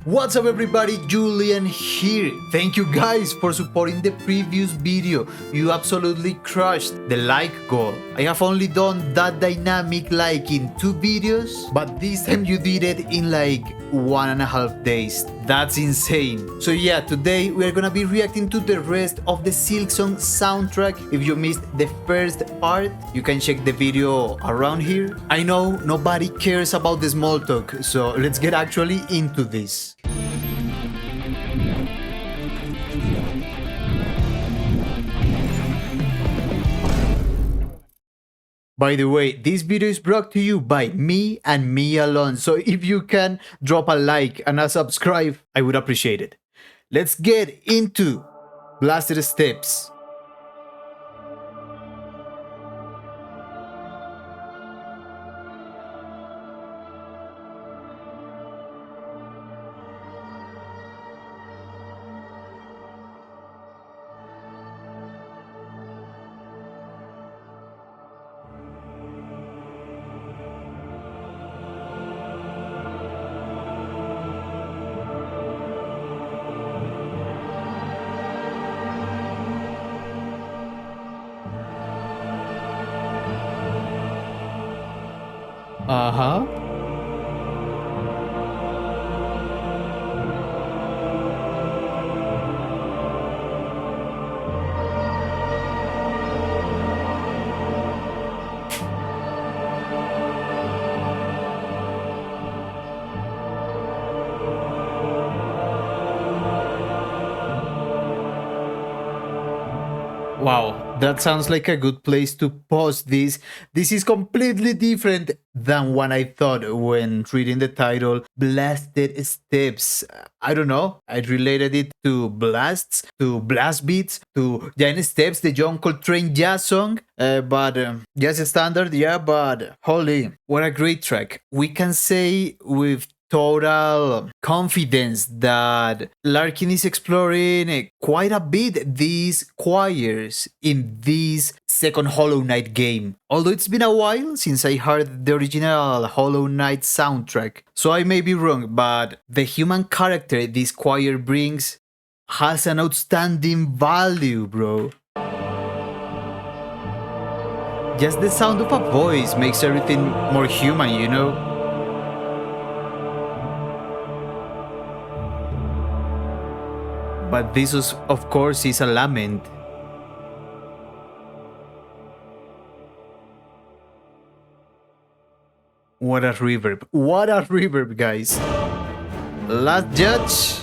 What's up everybody, Julian here. Thank you guys for supporting the previous video. You absolutely crushed the like goal. I have only done that dynamic like in 2 videos, but this time you did it in like 1.5 days. That's insane. So yeah, today we are gonna be reacting to the rest of the Silksong soundtrack. If you missed the first part, you can check the video around here. I know nobody cares about the small talk, so let's get actually into this. By the way, this video is brought to you by me and me alone, so if you can drop a like and a subscribe, I would appreciate it. Let's get into Blasted Steps. Uh-huh. Wow, that sounds like a good place to pause this. This is completely different than what I thought when reading the title, Blasted Steps. I don't know, I related it to blasts, to blast beats, to Giant Steps, the John Coltrane jazz song, but jazz standard, yeah, but holy, what a great track. We can say with total confidence that Larkin is exploring quite a bit these choirs in this second Hollow Knight game. Although it's been a while since I heard the original Hollow Knight soundtrack, so I may be wrong, but the human character this choir brings has an outstanding value, bro. Just the sound of a voice makes everything more human, you know? But this is, of course, is a lament. What a reverb. What a reverb, guys. Last judge.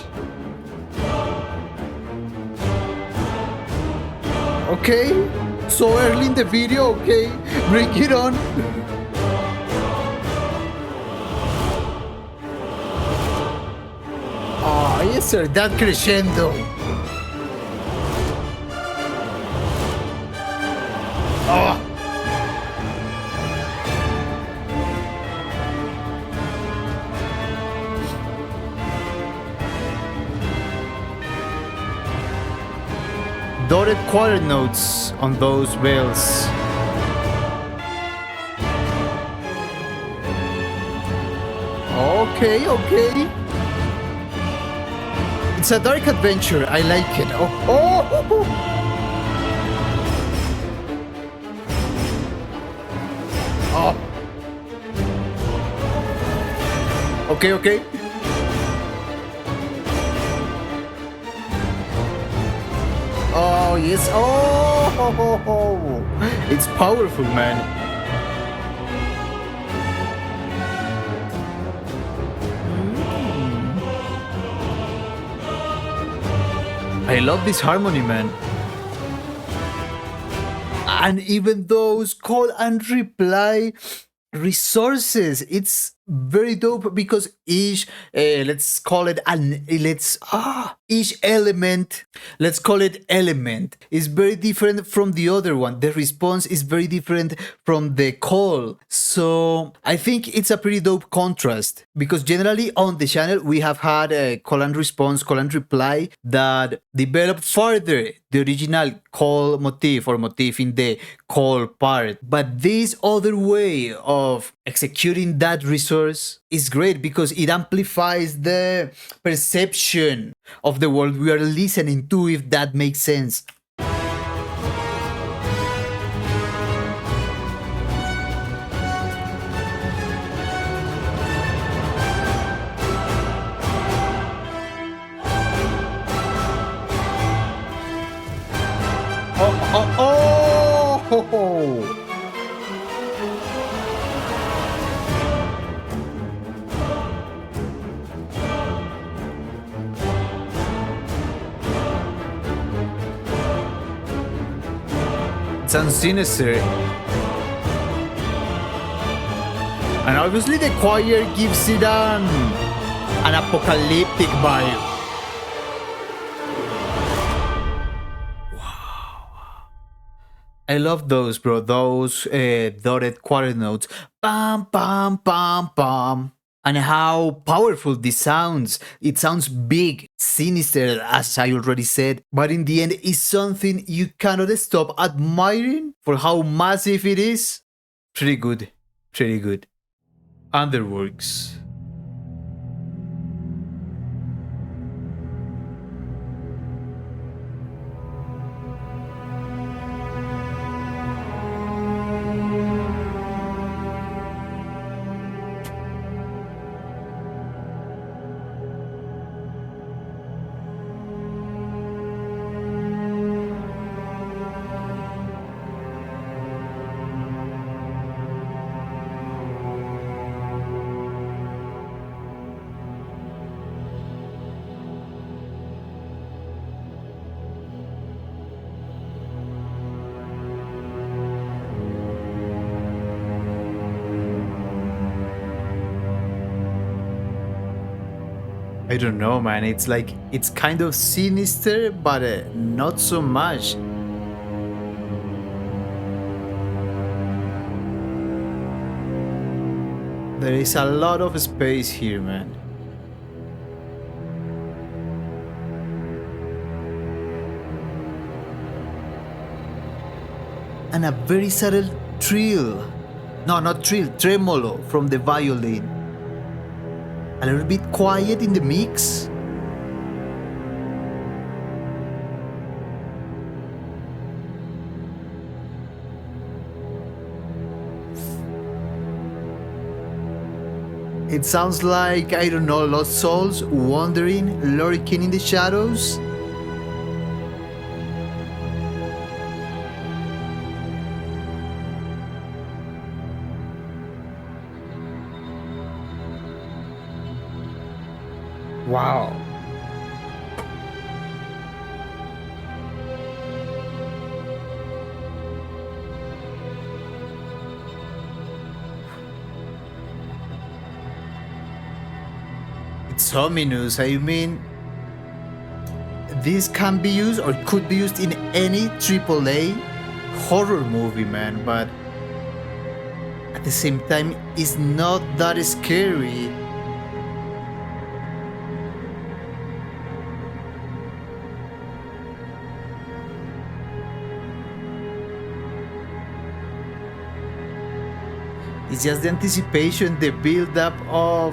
Okay. So early in the video, okay. Bring it on. Yes, sir, that crescendo. Oh. Dotted quarter notes on those bells. Okay, okay. It's a dark adventure. I like it. Oh. Okay. Oh, yes. Oh. It's powerful, man. I love this harmony, man. And even those call and reply resources, it's very dope because each let's call it each element, let's call it element, is very different from the other one. The response is very different from the call. So I think it's a pretty dope contrast, because generally on the channel we have had a call and response, call and reply that develop further the original call motif or motif in the call part. But this other way of executing that resource source is great because it amplifies the perception of the world we are listening to, if that makes sense. Oh! It sounds sinister. And obviously the choir gives it an apocalyptic vibe. I love those, bro. Those dotted quarter notes. Bam, bam, bam, bam. And how powerful this sounds. It sounds big, sinister, as I already said. But in the end, it's something you cannot stop admiring for how massive it is. Pretty good. Pretty good. Underworks. I don't know, man. It's like, it's kind of sinister, but not so much. There is a lot of space here, man. And a very subtle trill. No, not trill, tremolo from the violin. A little bit quiet in the mix. It sounds like, I don't know, lost souls wandering, lurking in the shadows. Wow. It's ominous. I mean, this can be used or could be used in any AAA horror movie, man, but at the same time, it's not that scary. It's just the anticipation, the build-up of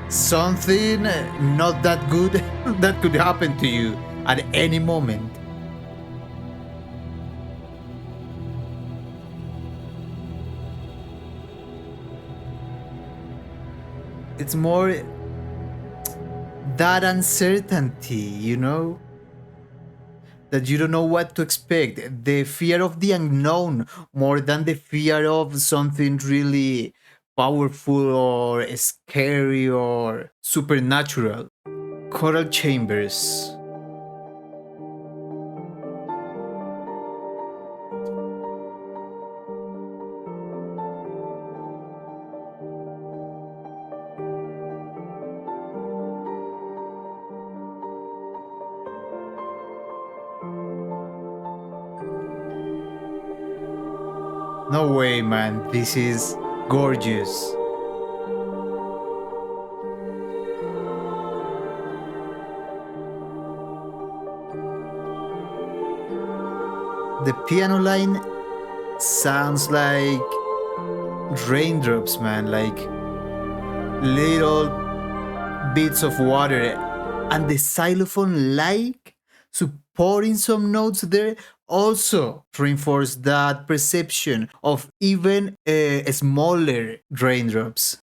something not that good that could happen to you at any moment. It's more that uncertainty, you know? That you don't know what to expect. The fear of the unknown more than the fear of something really powerful or scary or supernatural. Choral Chambers. No way, man. This is gorgeous. The piano line sounds like raindrops, man. Like little bits of water, and the xylophone like supporting some notes there also reinforce that perception of even smaller raindrops.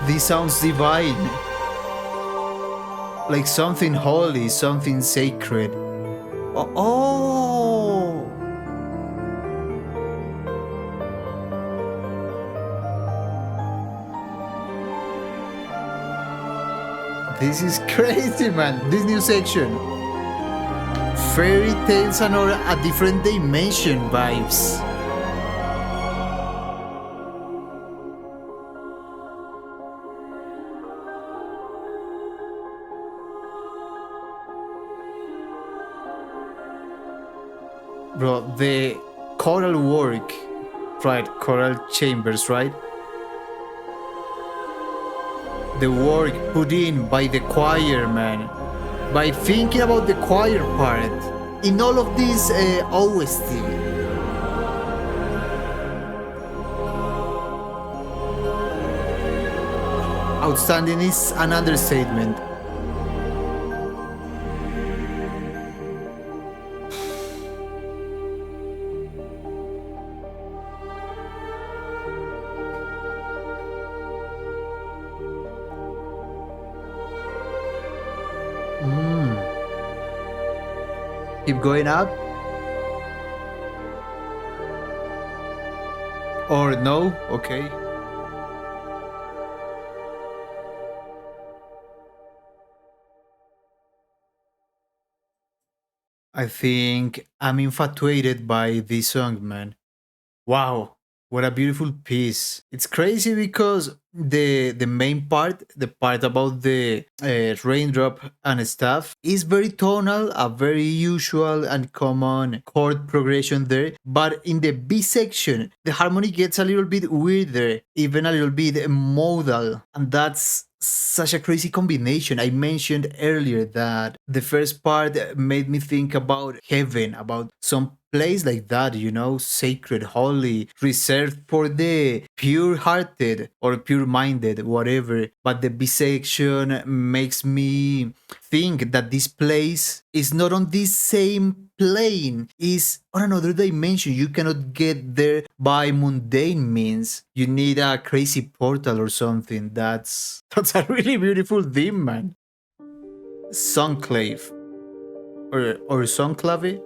This sounds divine, like something holy, something sacred. Oh! This is crazy, man. This new section. Fairy tales and a different dimension vibes. Bro, the choral work, right? Choral Chambers, right? The work put in by the choir, man. By thinking about the choir part in all of this OST. Outstanding is an understatement. Keep going up? Or no? Okay. I think I'm infatuated by this song, man. Wow, what a beautiful piece. It's crazy because the main part, the part about the raindrop and stuff, is very tonal, a very usual and common chord progression there. But in the B section, the harmony gets a little bit weirder, even a little bit modal. And that's such a crazy combination. I mentioned earlier that the first part made me think about heaven, about some place like that, you know, sacred, holy, reserved for the pure hearted or pure minded, whatever. But the B section makes me think that this place is not on this same plane, is on another dimension. You cannot get there by mundane means. You need a crazy portal or something. That's a really beautiful theme, man. Songclave or Songclave.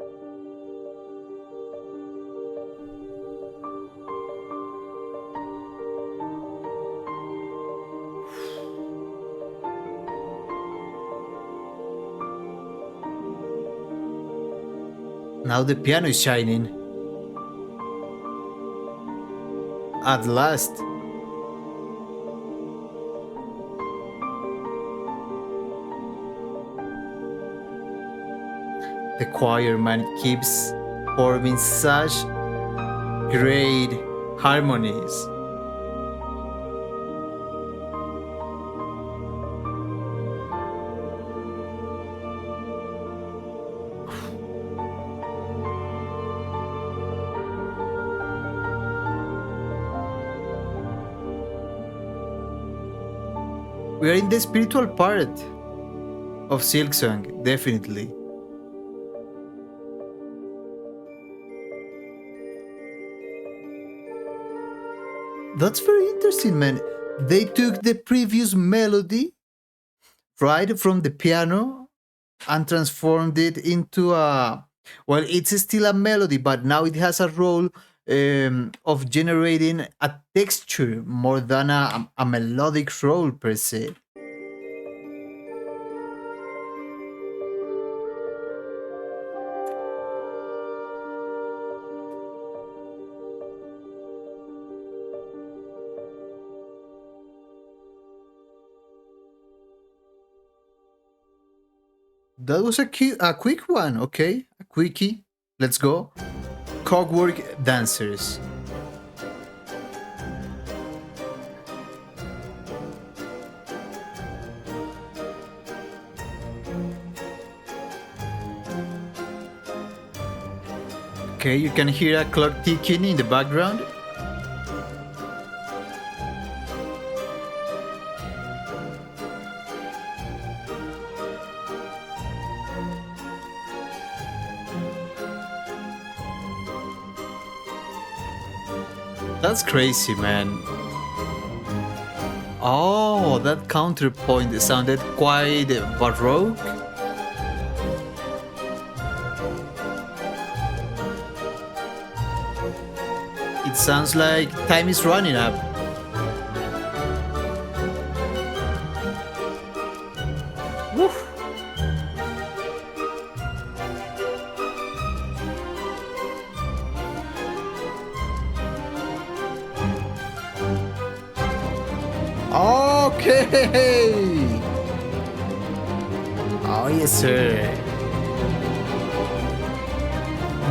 Now the piano is shining. At last. The choir, man, keeps forming such great harmonies. We are in the spiritual part of Silksong, definitely. That's very interesting, man. They took the previous melody, right, from the piano and transformed it into a. Well, it's still a melody, but now it has a role of generating a texture more than a melodic role per se. That was a quick one, okay? A quickie. Let's go. Cogwork Dancers. Okay, you can hear a clock ticking in the background. That's crazy, man. Oh, that counterpoint sounded quite baroque. It sounds like time is running up. Woof. Okay. Oh yes, sir.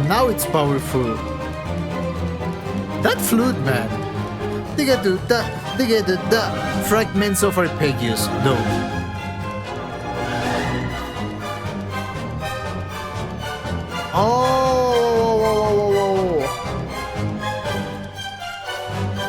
Now it's powerful. That flute, man. Digga-do-da. Fragments of arpeggios, though. Oh!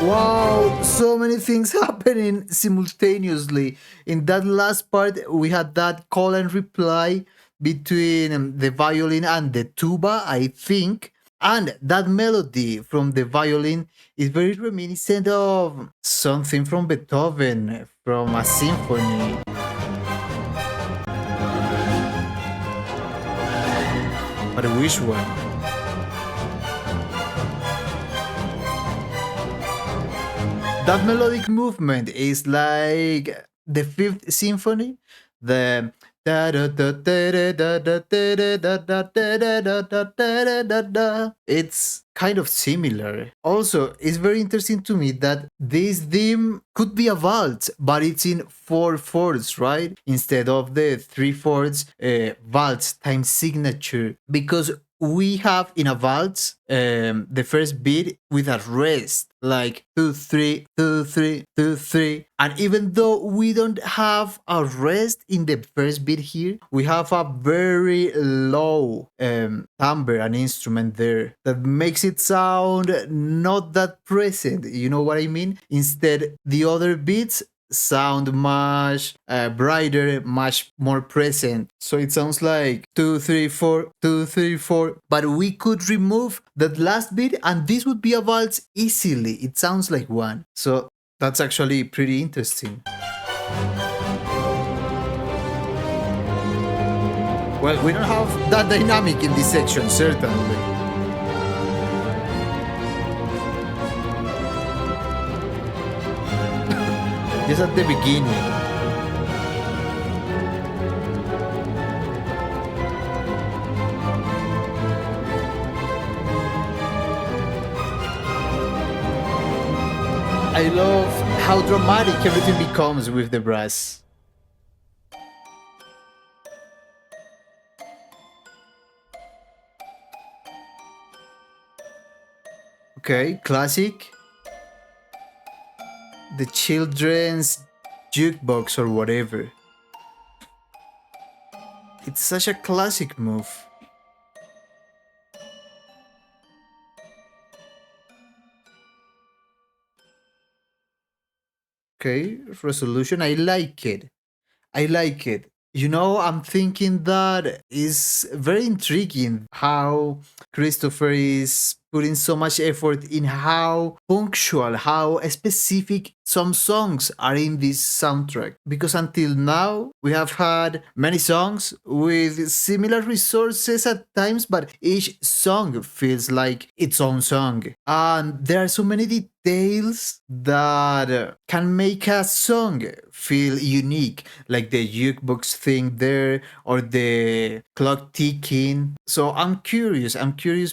Wow, so many things happening simultaneously. In that last part, we had that call and reply between the violin and the tuba, I think. And that melody from the violin is very reminiscent of something from Beethoven, from a symphony. But which one? That melodic movement is like the Fifth Symphony, the it's kind of similar. Also, it's very interesting to me that this theme could be a waltz, but it's in 4/4, right? Instead of the 3/4 waltz time signature, because we have in a waltz the first beat with a rest, like 2/3, 2/3, 2/3. And even though we don't have a rest in the first beat here, we have a very low timbre, an instrument there that makes it sound not that present. You know what I mean? Instead, the other beats sound much brighter, much more present. So it sounds like 2/3/4, 2/3/4. But we could remove that last beat and this would be a waltz easily. It sounds like one. So that's actually pretty interesting. Well, we don't have that dynamic in this section, certainly. Just at the beginning. I love how dramatic everything becomes with the brass. Okay, classic. The children's jukebox or whatever. It's such a classic move. Okay, resolution. I like it. I like it. You know, I'm thinking that is very intriguing how Christopher is putting so much effort in how punctual, how specific some songs are in this soundtrack. Because until now, we have had many songs with similar resources at times, but each song feels like its own song. And there are so many details that can make a song feel unique, like the jukebox thing there or the clock ticking. So I'm curious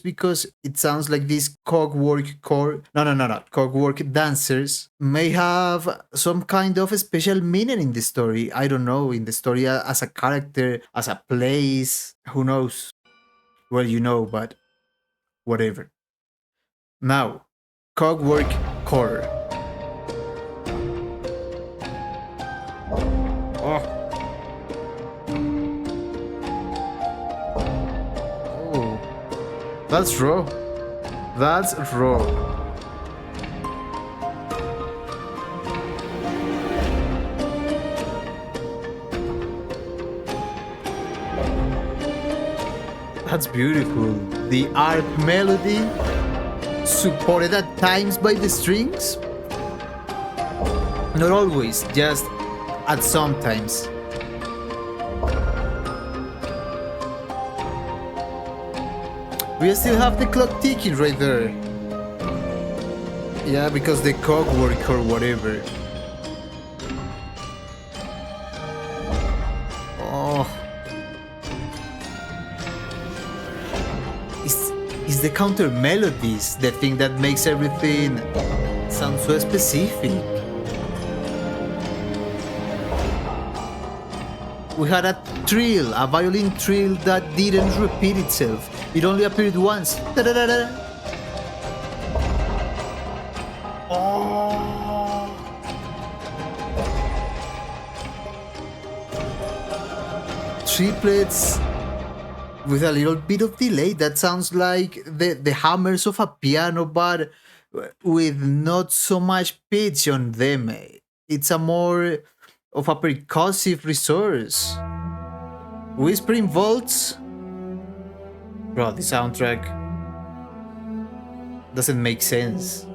because it sounds like this Cogwork Core, no, Cogwork Dancers may have some kind of a special meaning in the story. I don't know, in the story as a character, as a place, who knows? Well, you know, but whatever. Now, Cogwork Core. Oh. Oh. That's raw. That's raw. That's beautiful. The arp melody, supported at times by the strings. Not always, just at some times. We still have the clock ticking right there. Yeah, because the Cogwork or whatever. Oh. It's the counter melodies, the thing that makes everything sound so specific. We had a trill, a violin trill that didn't repeat itself. It only appeared once. Da-da-da-da. Oh. Triplets with a little bit of delay. That sounds like the hammers of a piano, but with not so much pitch on them. It's a more of a percussive resource. Whispering volts. Bro, the soundtrack doesn't make sense.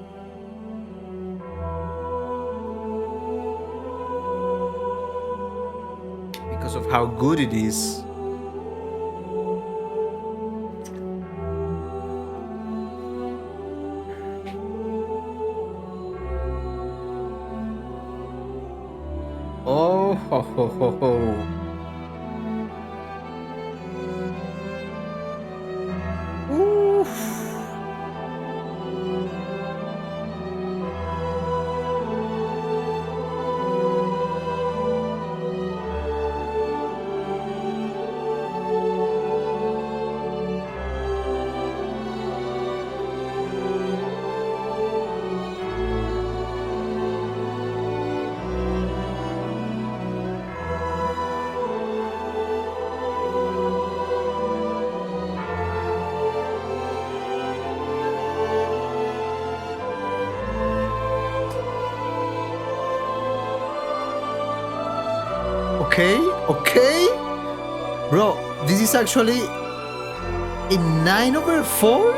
Because of how good it is. Oh ho ho ho ho. Okay. Bro, this is actually in 9/4?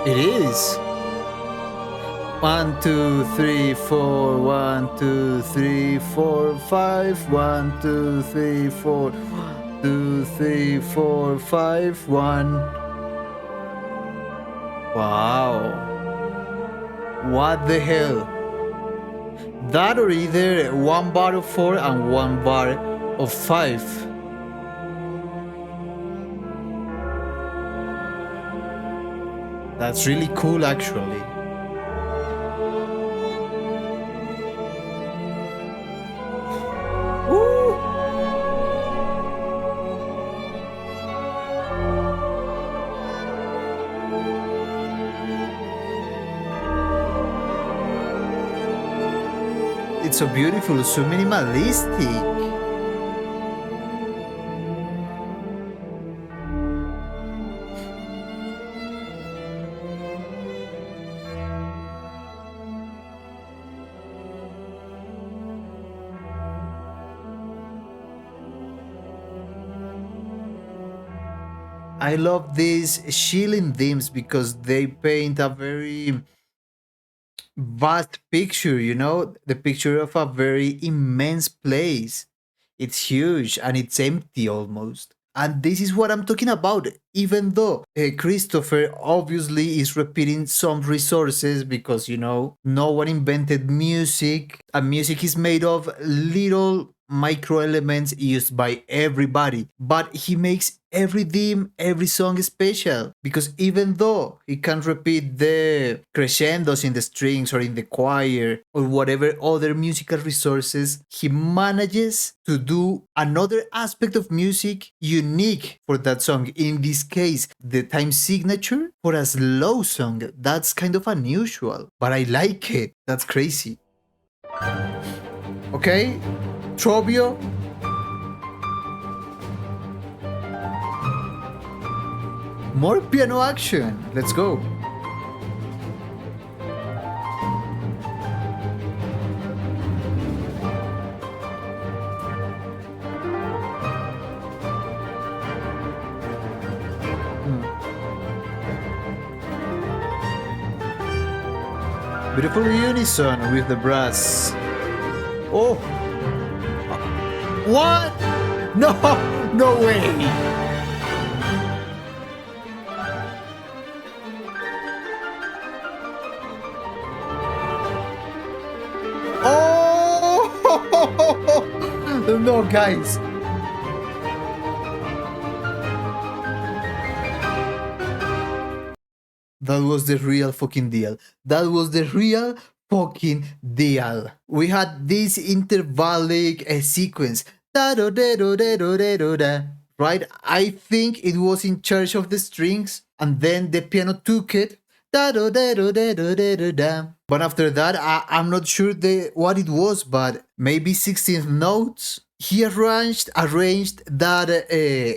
It is. 1, 2, 3, 4, 1, 2, 3, 4, 5, 1, 2, 3, 4, 2, 3, 4, 5, 1. Wow. What the hell? That or either 1 bar of 4 and 1 bar of 5. That's really cool actually. It's so beautiful, so minimalistic. I love these shielding themes because they paint a very vast picture, you know, the picture of a very immense place. It's huge and it's empty almost. And this is what I'm talking about, even though Christopher obviously is repeating some resources because, you know, no one invented music, and music is made of little micro elements used by everybody. But he makes every theme, every song special because even though he can't repeat the crescendos in the strings or in the choir or whatever other musical resources, he manages to do another aspect of music unique for that song. In this case, the time signature for a slow song. That's kind of unusual, but I like it. That's crazy. Okay, Trobbio. More piano action. Let's go. Beautiful unison with the brass. Oh! What? No! No way! Oh! No, guys. That was the real fucking deal. That was the real fucking deal. We had this intervallic sequence. Right? I think it was in charge of the strings, and then the piano took it. But after that, I'm not sure what it was, but maybe 16th notes. He arranged that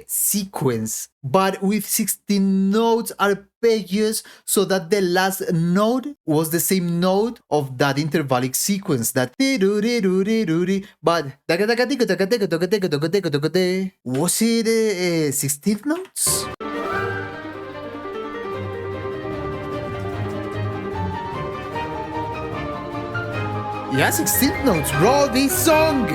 sequence, but with 16 notes arpeggios, so that the last note was the same note of that intervallic sequence. That but was it 16th notes? Yeah, 16th notes, bro. This song.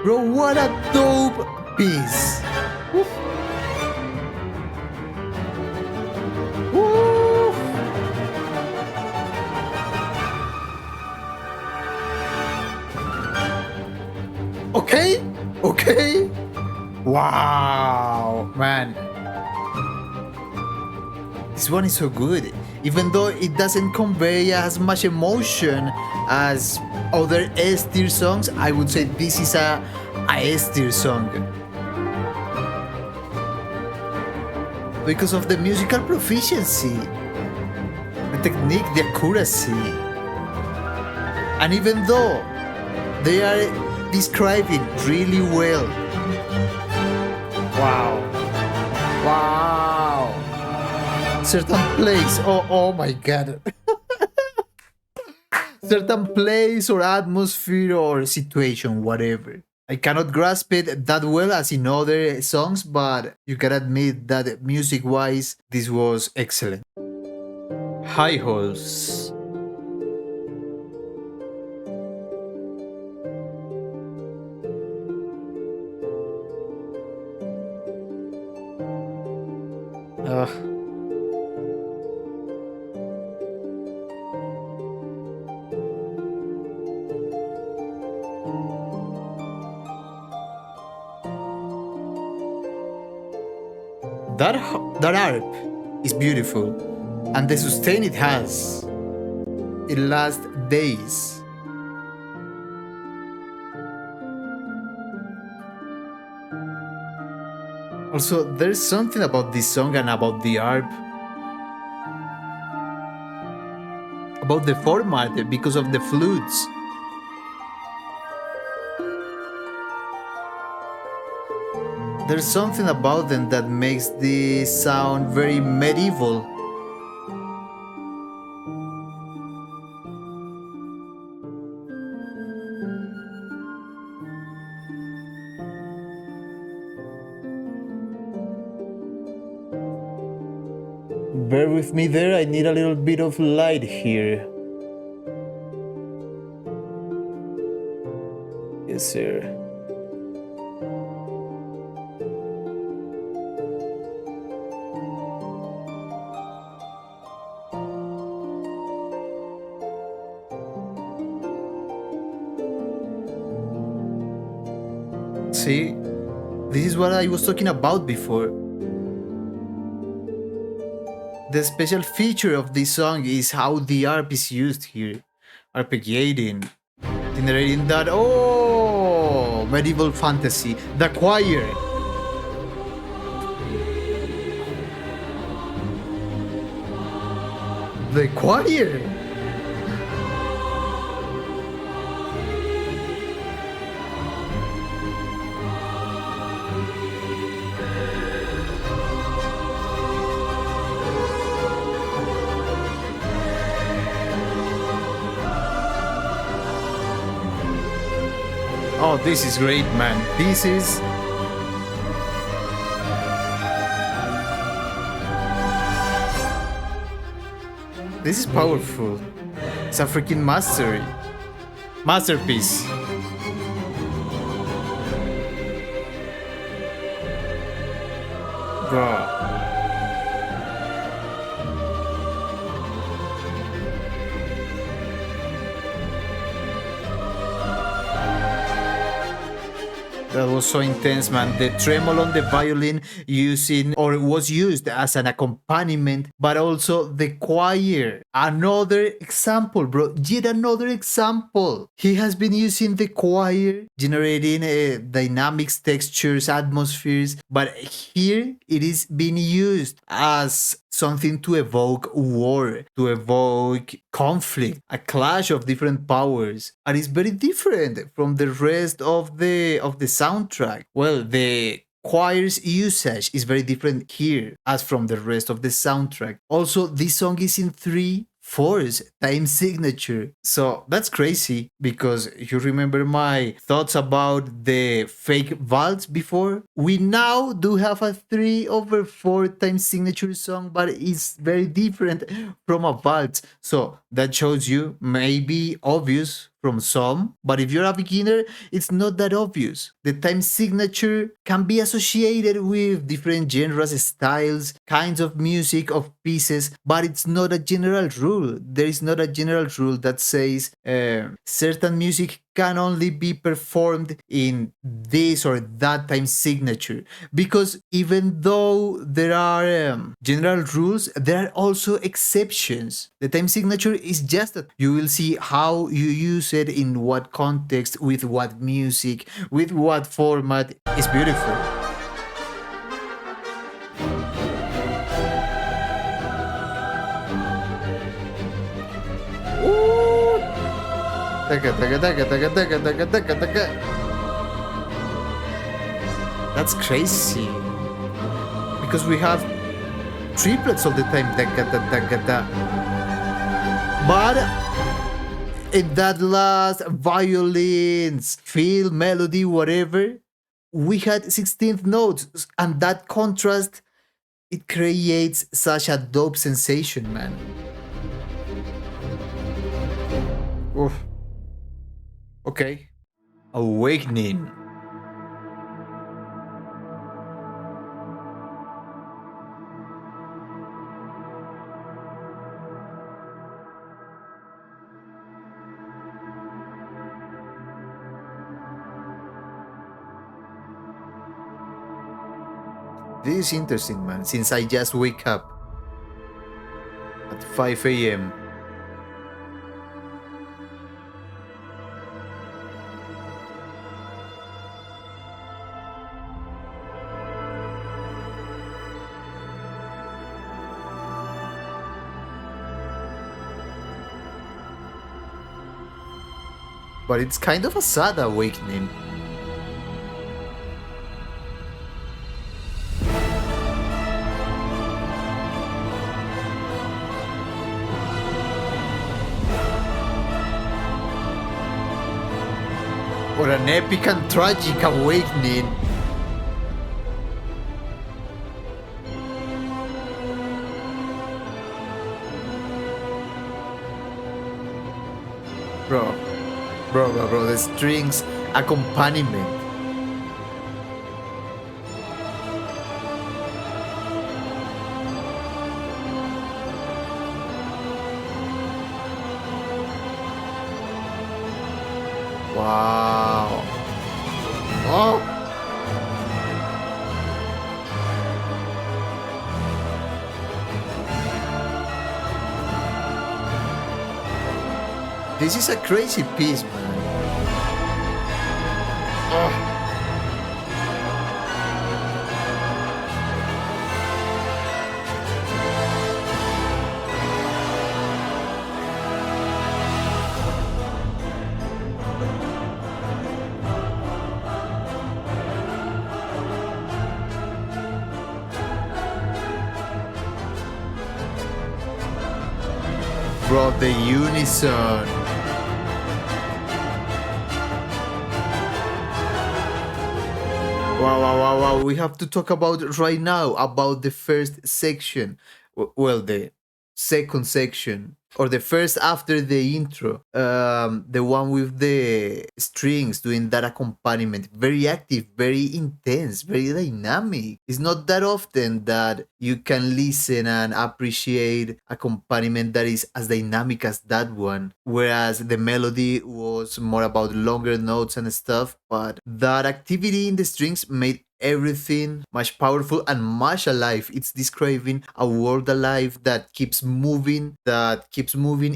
Bro, what a dope piece. Woof. Woof. Okay, okay. Wow, man. This one is so good. Even though it doesn't convey as much emotion as other S-tier songs, I would say this is a S-tier song. Because of the musical proficiency, the technique, the accuracy. And even though they are describing really well. Wow. Wow. Certain place, oh my god. Certain place or atmosphere or situation, whatever. I cannot grasp it that well as in other songs, but you can admit that music-wise, this was excellent. High holes. That harp is beautiful, and the sustain it has, it lasts days. Also, there's something about this song and about the harp, about the format because of the flutes. There's something about them that makes this sound very medieval. Bear with me there, I need a little bit of light here. Yes, sir. See, this is what I was talking about before. The special feature of this song is how the harp is used here. Arpeggiating, generating that, medieval fantasy. The choir. The choir. Oh, this is great, man. This is... This is powerful. It's a freaking masterpiece. Bro. That was so intense, man. The tremolo on the violin was used as an accompaniment, but also the choir. Another example, bro. Yet another example. He has been using the choir, generating dynamics, textures, atmospheres, but here it is being used as something to evoke war, to evoke conflict, a clash of different powers, and it's very different from the rest of the soundtrack. Well, the choir's usage is very different here as from the rest of the soundtrack. Also, this song is in 3/4 time signature. So that's crazy because you remember my thoughts about the fake valse before? We now do have a 3/4 time signature song, but it's very different from a valse. So that shows you maybe obvious from some, but if you're a beginner, it's not that obvious. The time signature can be associated with different genres, styles, kinds of music, of pieces, but it's not a general rule. There is not a general rule that says certain music can only be performed in this or that time signature, because even though there are general rules, there are also exceptions. The time signature is just that you will see how you use it, in what context, with what music, with what format. It's beautiful. That's crazy. Because we have triplets all the time. But in that last violins, fill, melody, whatever, we had 16th notes. And that contrast, it creates such a dope sensation, man. Oof. Okay. Awakening. This is interesting, man, since I just wake up at 5 a.m. But it's kind of a sad awakening. Or an epic and tragic awakening. Bro, the strings accompaniment. Wow. Oh. This is a crazy piece, man. Oh. Bro, the unison. Wow. We have to talk about right now about the first section. Well, the second section. Or the first after the intro. The one with the strings doing that accompaniment. Very active, very intense, very dynamic. It's not that often that you can listen and appreciate accompaniment that is as dynamic as that one. Whereas the melody was more about longer notes and stuff. But that activity in the strings made everything much powerful and much alive. It's describing a world alive that keeps moving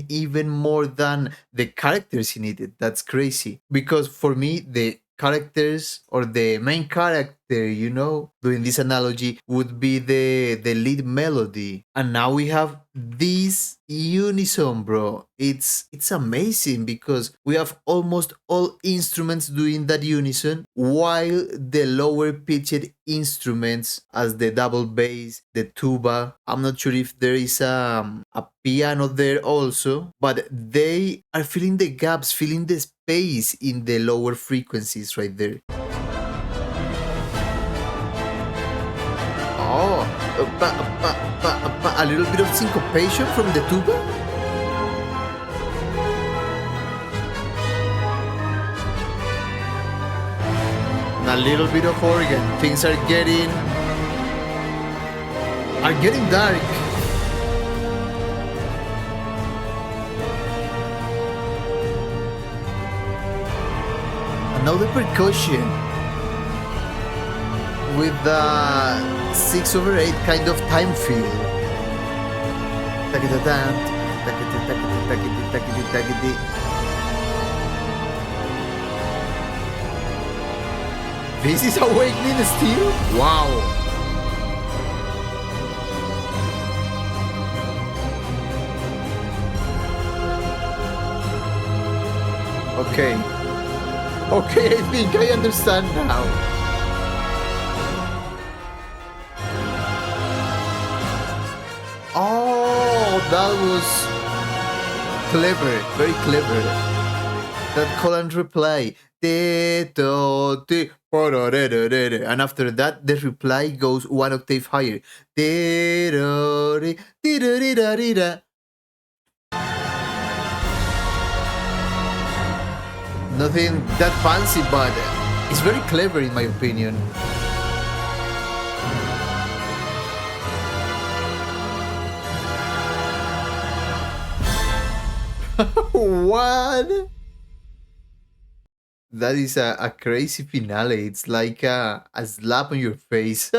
even more than the characters in it. That's crazy. Because for me, the characters or the main character, doing this analogy would be the lead melody. And now we have this unison, bro. It's amazing because we have almost all instruments doing that unison, while the lower pitched instruments as the double bass, the tuba, I'm not sure if there is a piano there also, but they are filling the gaps, filling the space in the lower frequencies right there. Oh, a little bit of syncopation from the tuba? A little bit of organ. Things are getting dark. Another percussion with the 6/8 kind of time feel. This is awakening still? Wow. Okay, I think I understand now. Oh, that was clever, very clever. That call and reply. And after that, the reply goes one octave higher. Nothing that fancy, but it's very clever in my opinion. What? That is a crazy finale. It's like a slap on your face.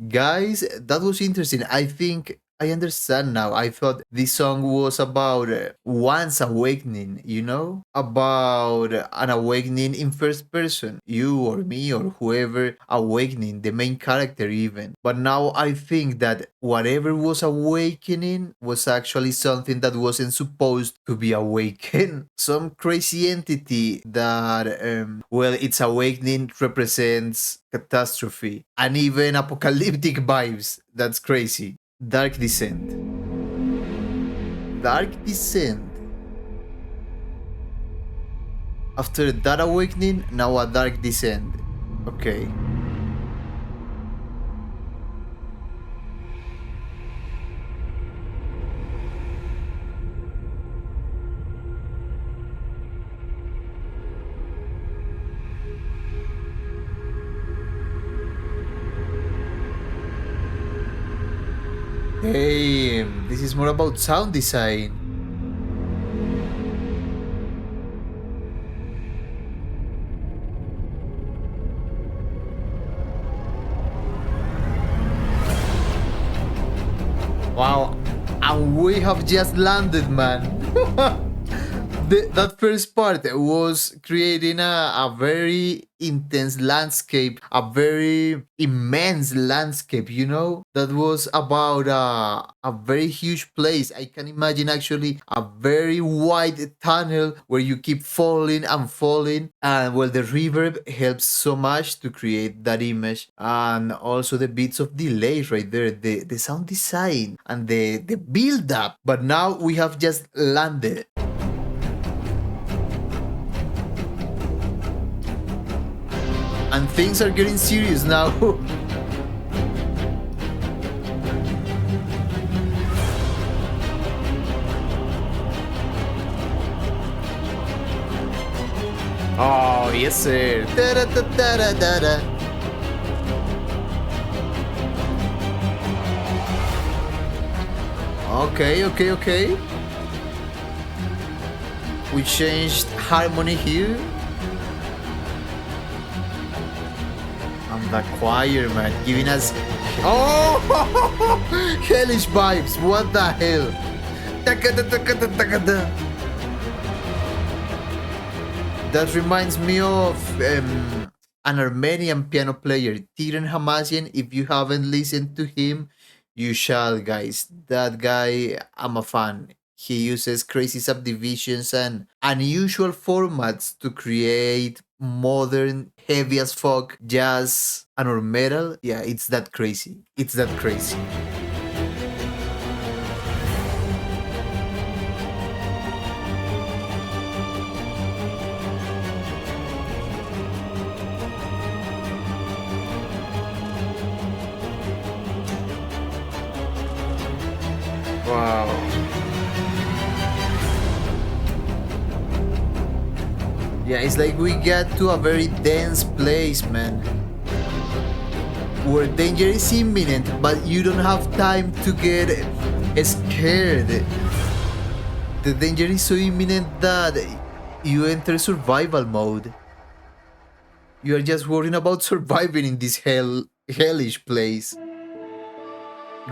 Guys, that was interesting. I think I understand now. I thought this song was about one's awakening, About an awakening in first person. You or me or whoever awakening, the main character even. But now I think that whatever was awakening was actually something that wasn't supposed to be awakened. Some crazy entity that, its awakening represents catastrophe and even apocalyptic vibes. That's crazy. Dark Descent. After that awakening, now a Dark Descent. Okay. Damn, this is more about sound design. Wow, and we have just landed, man. That first part was creating a very intense landscape, a very immense landscape, you know? That was about a very huge place. I can imagine actually a very wide tunnel where you keep falling and falling. And well, the reverb helps so much to create that image. And also the bits of delay right there, the sound design and the build up. But now we have just landed. And things are getting serious now. Oh, yes, sir. Da-da-da-da-da-da. Okay. We changed harmony here. And the choir, man, giving us... Oh! Hellish vibes. What the hell? That reminds me of an Armenian piano player, Tiran Hamasyan. If you haven't listened to him, you shall, guys. That guy, I'm a fan. He uses crazy subdivisions and unusual formats to create modern, heavy as fuck jazz and or metal. Yeah, it's that crazy. It's that crazy. Wow. Yeah, it's like we get to a very dense place, man. Where danger is imminent, but you don't have time to get scared. The danger is so imminent that you enter survival mode. You are just worrying about surviving in this hellish place.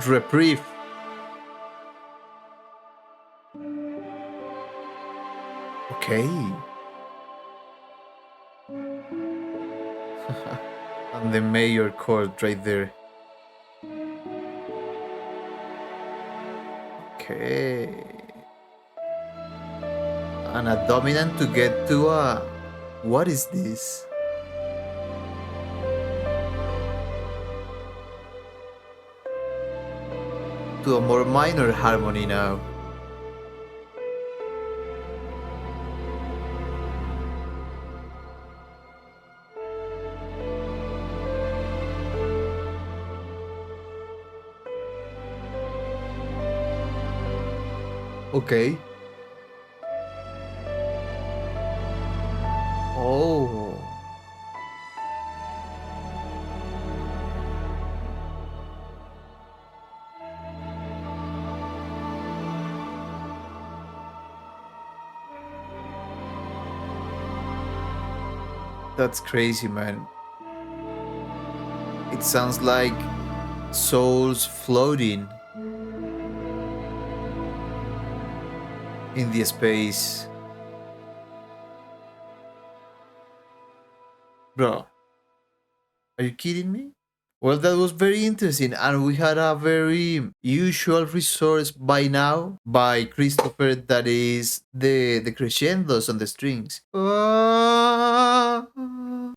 Reprieve. Okay. And the major chord right there. Okay. And a dominant to get to a... What is this? To a more minor harmony now. Okay. Oh. That's crazy, man. It sounds like souls floating in the space. Bro, are you kidding me? Well, that was very interesting, and we had a very usual resource by now by Christopher, that is the crescendos on the strings.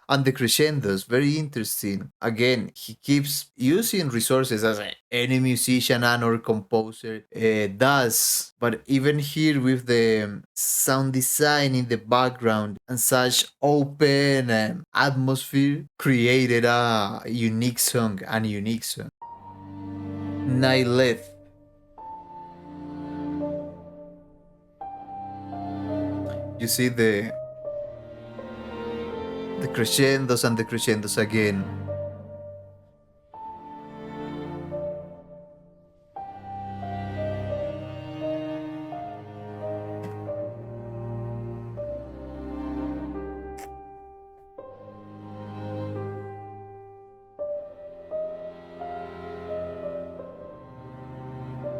And the crescendos, very interesting. Again, he keeps using resources as any musician and or composer does. But even here with the sound design in the background and such open atmosphere, created a unique song, Nyleth. You see the crescendos and the crescendos again.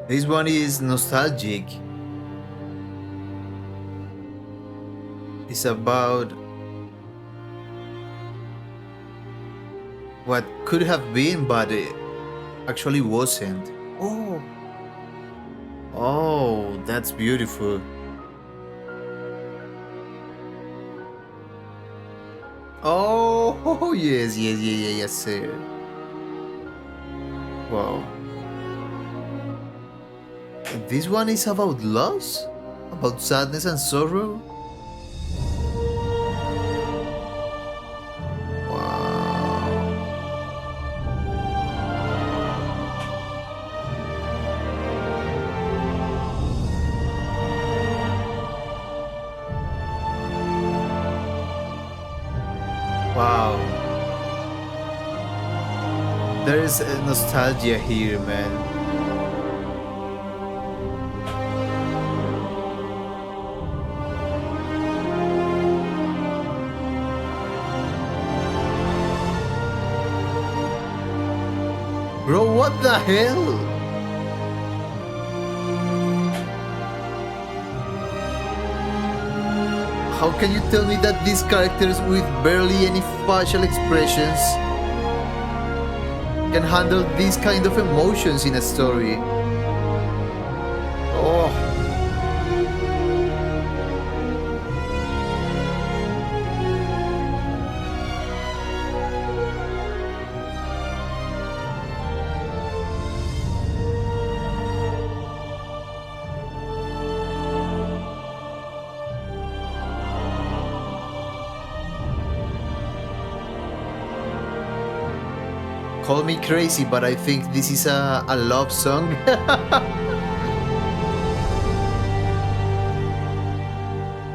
This one is nostalgic. is about what could have been, but it actually wasn't. Oh, oh, that's beautiful. Oh, yes, yes, yes, yes, yes, sir. Wow. This one is about loss? About sadness and sorrow? Wow. Wow. There is a nostalgia here, man. Bro, what the hell? How can you tell me that these characters with barely any facial expressions can handle these kind of emotions in a story? Oh. Call me crazy, but I think this is a love song.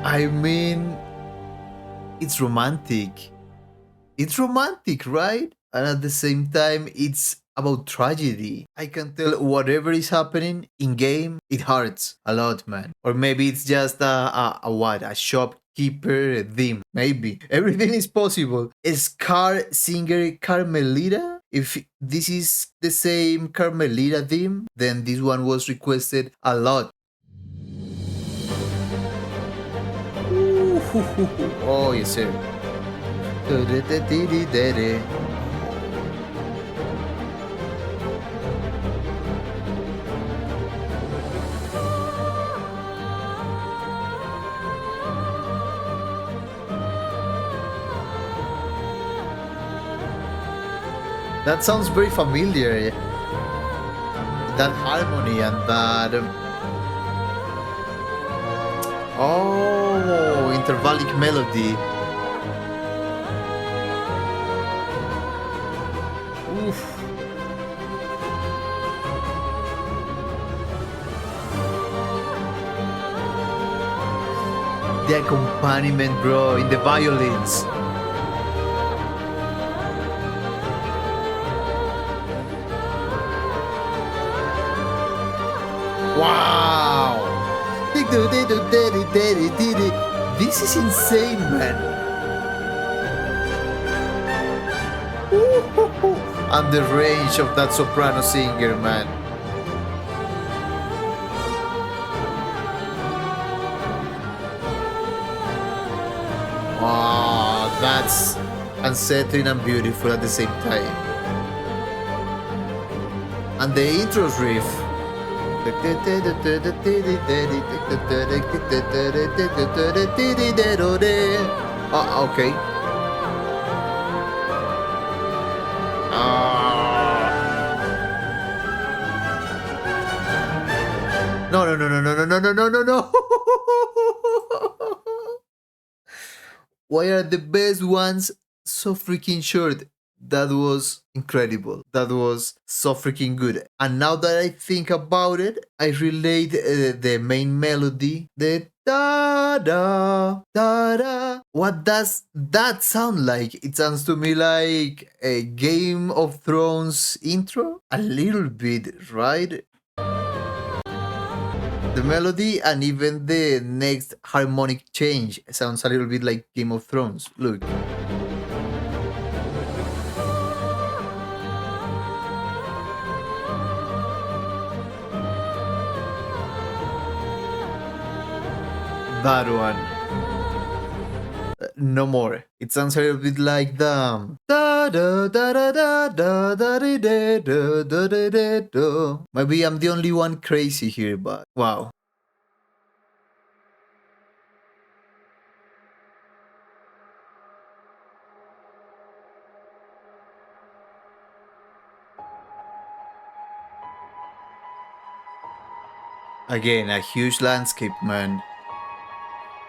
I mean, it's romantic. It's romantic, right? And at the same time, it's about tragedy. I can tell whatever is happening in game, it hurts a lot, man. Or maybe it's just a shopkeeper theme. Maybe everything is possible. Skarrsinger Karmelita. If this is the same Karmelita theme, then this one was requested a lot. Ooh, oh, yes, sir. That sounds very familiar. That harmony and that. Oh, intervallic melody. Oof. The accompaniment, bro, in the violins. Wow! This is insane, man. And the range of that soprano singer, man. Oh, that's unsettling and beautiful at the same time. And the intros riff. Okay. No, no, no, no, no, no, no, no, no, no. Why are the best ones so freaking short? That was incredible. That was so freaking good. And now that I think about it, I relate the main melody, the da da da da. What does that sound like? It sounds to me like a Game of Thrones intro. A little bit, right? The melody and even the next harmonic change sounds a little bit like Game of Thrones. Look. That one. no more. It sounds a little bit like the da da da da da da da da da da da da da. Maybe I'm the only one crazy here, but wow. Again, a huge landscape, man.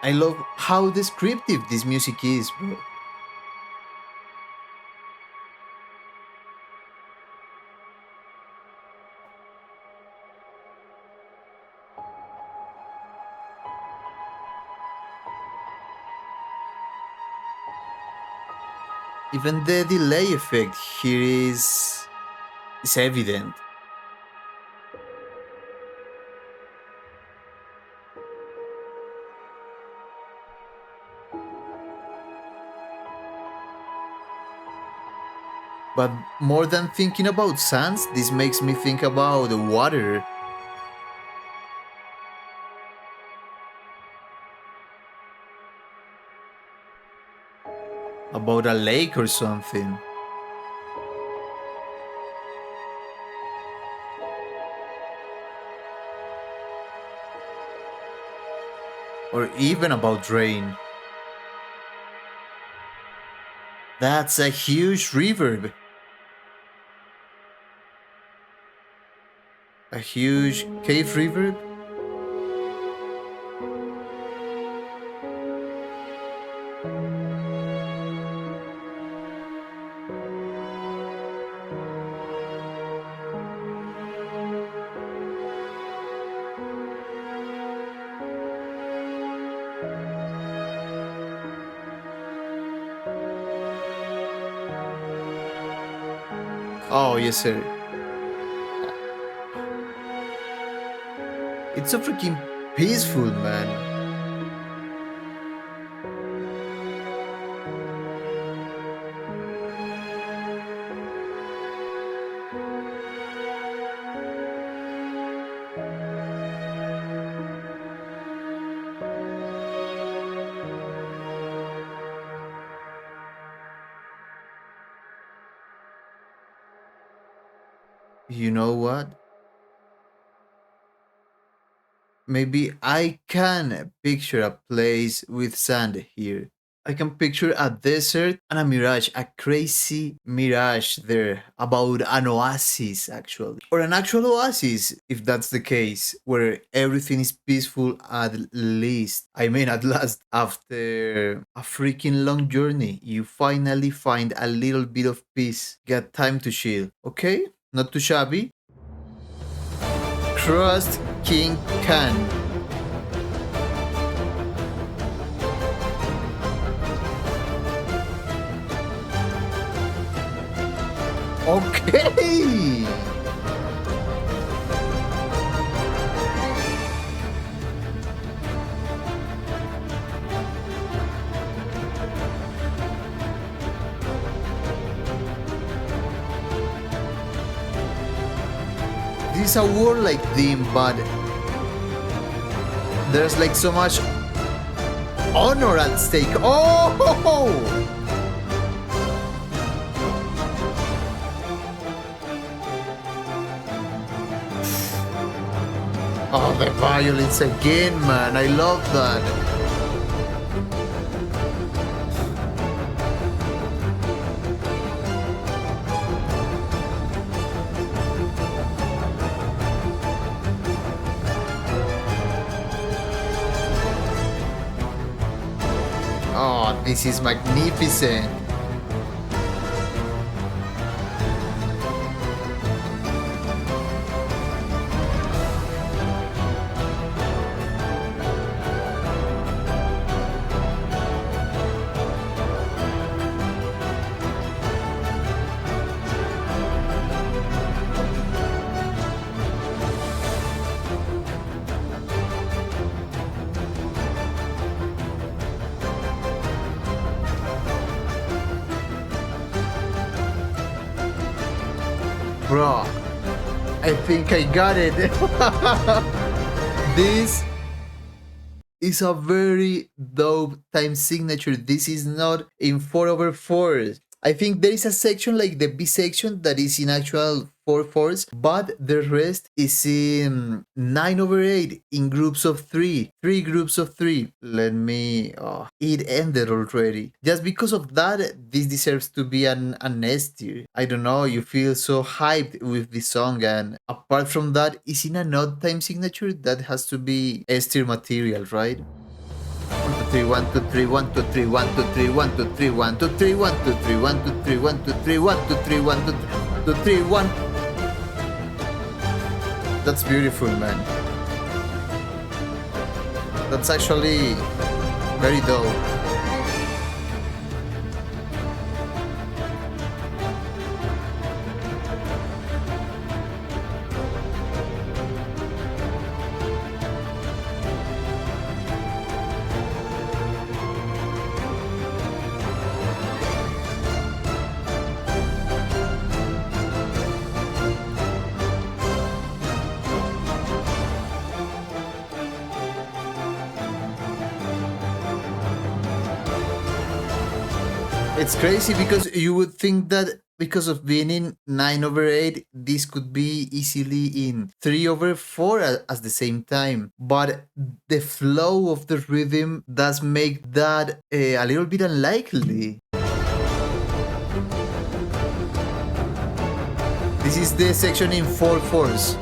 I love how descriptive this music is, bro. Even the delay effect here is evident. But more than thinking about sands, this makes me think about the water. About a lake or something. Or even about rain. That's a huge reverb. A huge cave reverb. Oh, yes, sir. It's so freaking peaceful, man. You know what? Maybe I can picture a place with sand here. I can picture a desert and a mirage, a crazy mirage there about an oasis, actually. Or an actual oasis, if that's the case, where everything is peaceful at least. I mean, at last, after a freaking long journey, you finally find a little bit of peace. Get time to chill, okay? Not too shabby. Crust King Khann. Okay. This is a warlike theme, but there's like so much honor at stake. Oh! Oh, the violins again, man. I love that. Oh, this is magnificent. Bro, I think I got it. This is a very dope time signature. This is not in 4/4. I think there is a section like the B section that is in actual 4/4, but the rest is in 9/8 in groups of three groups of three. Let me. Oh, it ended already. Just because of that, this deserves to be an S tier. I don't know. You feel so hyped with this song, and apart from that, is in an odd time signature that has to be S tier material, right? 1 2 3 1 2 3 1 2 3 1 2 3 1 2 3 1 2 3 1 2 3 1 2 3 1 2 3 1 2 3 1. That's beautiful, man. That's actually very dope. It's crazy because you would think that because of being in 9/8, this could be easily in 3/4 at the same time. But the flow of the rhythm does make that a little bit unlikely. This is the section in 4/4.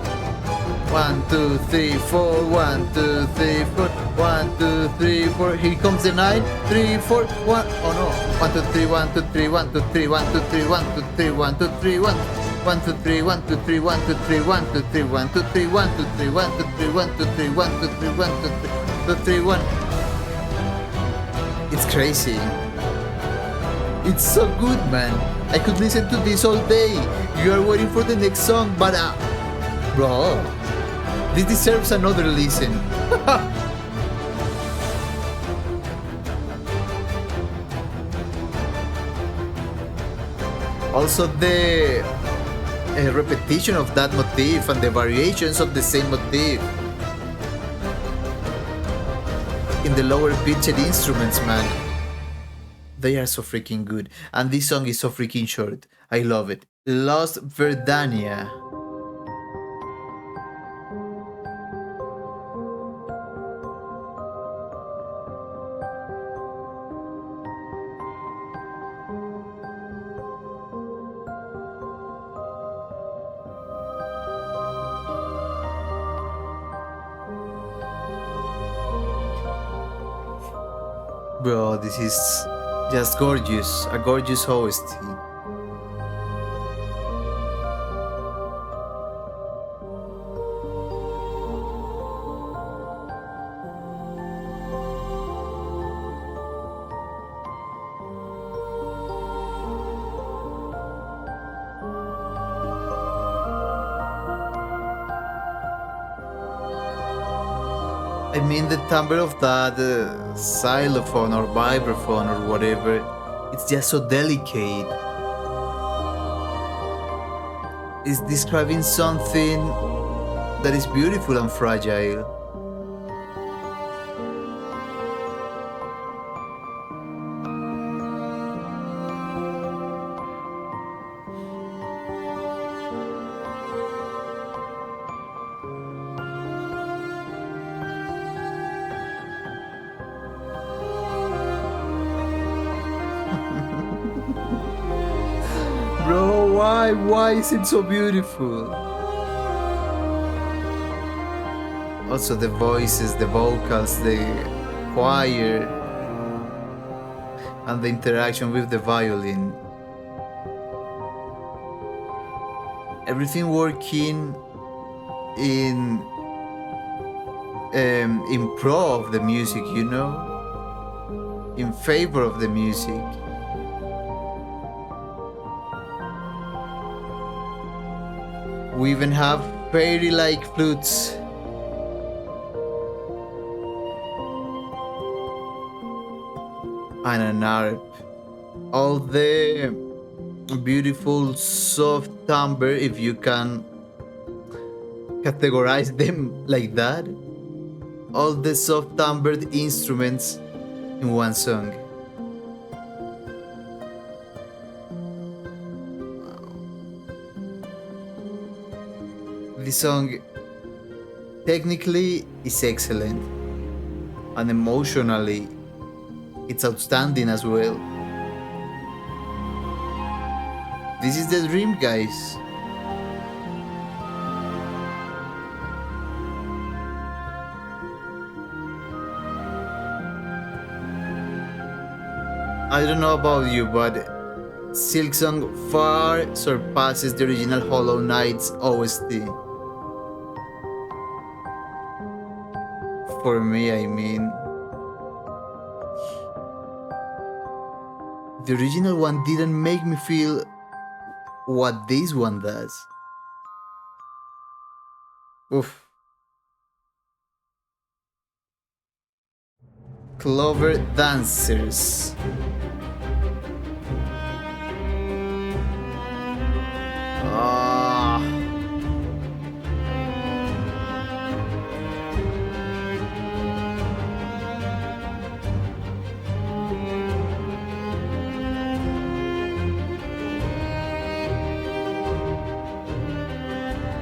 1 2 3 4 1 2 3 4 1 2 3 4. Here comes the 9 3 4 1. Oh no. 1 2 3 1 2 3 1 2 3 1 2 3 1 2 3 1 2 3 1 1 2 3 1 2 3 1 2 3 1 2 3 1 2 3 1 2 3 1 2 3 1 2 3 1 2 3 1 2 3 1. It's crazy. It's so good, man. I could listen to this all day. You are waiting for the next song, but bro, this deserves another listen. Also, the repetition of that motif and the variations of the same motif in the lower pitched instruments, man. They are so freaking good. And this song is so freaking short. I love it. Lost Verdania. Bro, this is just gorgeous. A gorgeous OST. I mean, the timbre of that xylophone or vibraphone or whatever, it's just so delicate. It's describing something that is beautiful and fragile. Bro, why is it so beautiful? Also the voices, the vocals, the choir, and the interaction with the violin. Everything working in pro of the music, you know? In favor of the music. We even have fairy-like flutes. And an harp. All the beautiful soft timbre, if you can categorize them like that. all the soft timbred instruments in one song. This song technically is excellent, and emotionally it's outstanding as well. This is the dream, guys. I don't know about you, but Silksong far surpasses the original Hollow Knight's OST. For me, I mean, the original one didn't make me feel what this one does. Oof. Clover Dancers. Ah.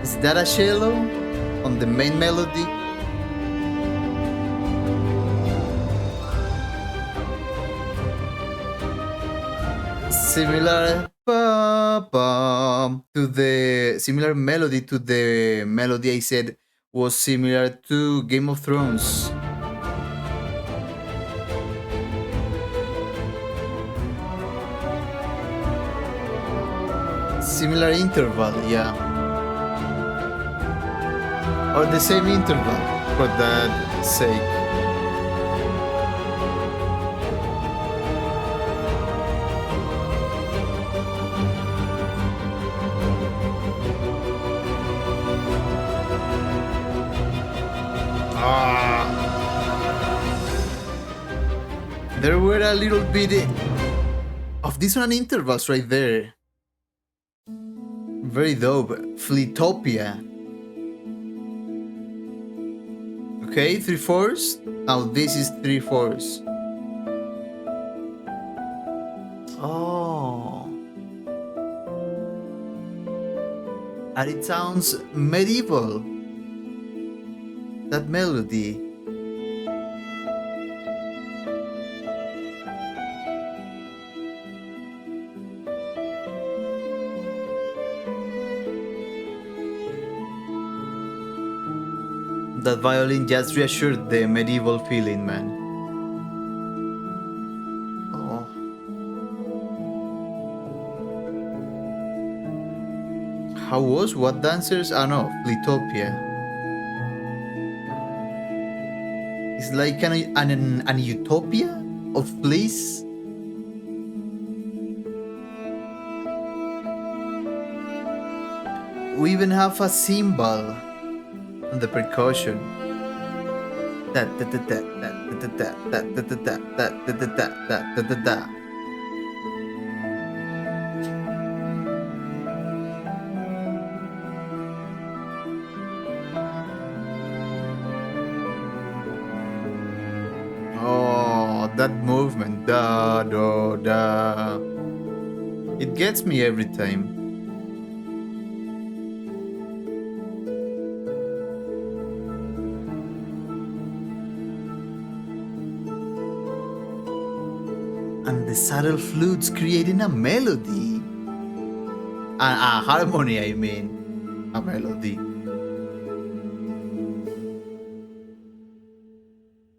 Is that a cello on the main melody? Similar to the similar melody to the melody I said was similar to Game of Thrones. Similar interval, yeah. Or the same interval, for that sake. There were a little bit of dissonant intervals right there. Very dope. Fleatopia. Okay, 3/4. Now this is 3/4. Oh. And it sounds medieval. That melody. That violin just reassured the medieval feeling, man. Oh. How was what dancers? Ah no, Fleatopia. It's like an utopia of bliss. We even have a cymbal on the percussion. Oh, that movement, da da da. It gets me every time. And the subtle flutes creating a melody. A harmony, I mean. A melody.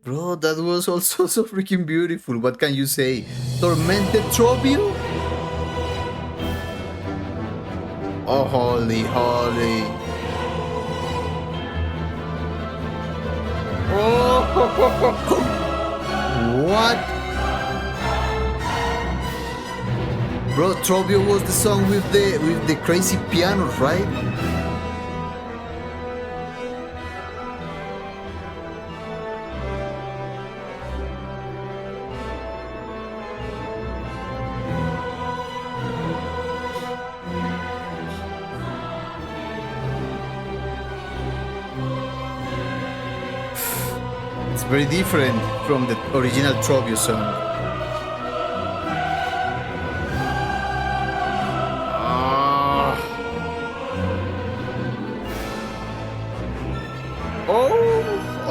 Bro, that was also so freaking beautiful. What can you say? Tormented Trobbio? Oh, holy, holy. Oh, what? Bro, Trobbio was the song with the crazy pianos, right? very different from the original Trobbio song.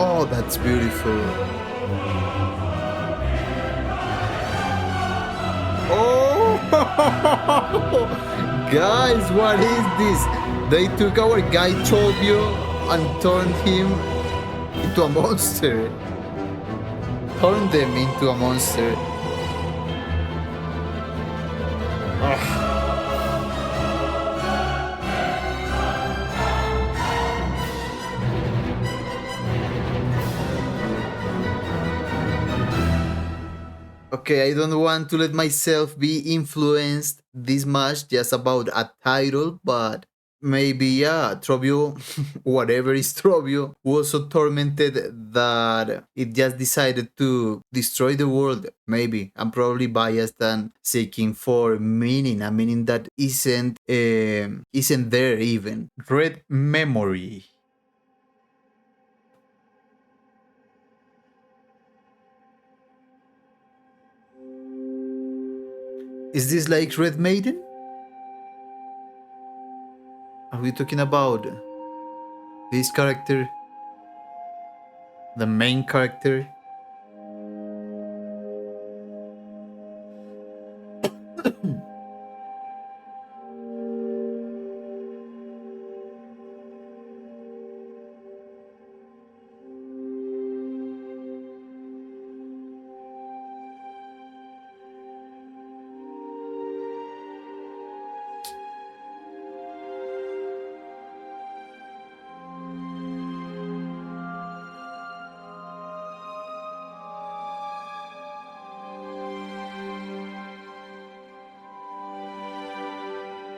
Oh, that's beautiful. Oh, guys, what is this? They took our guy Trobbio and turned him into a monster. Turned them into a monster. Okay, I don't want to let myself be influenced this much just about a title, but maybe, yeah, Trobbio, whatever is Trobbio, was so tormented that it just decided to destroy the world. Maybe. I'm probably biased and seeking for meaning, a meaning that isn't there even. Red Memory. Is this like Red Maiden? Are we talking about this character? The main character?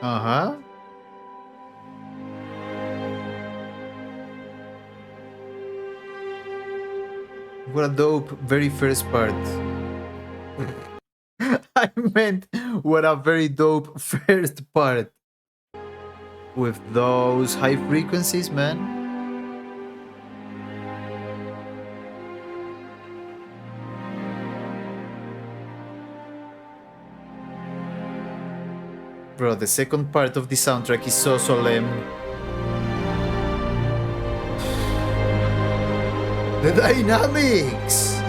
Uh-huh. What a dope very first part. I meant what a very dope first part. With those high frequencies, man. Bro, the second part of the soundtrack is so solemn. The dynamics!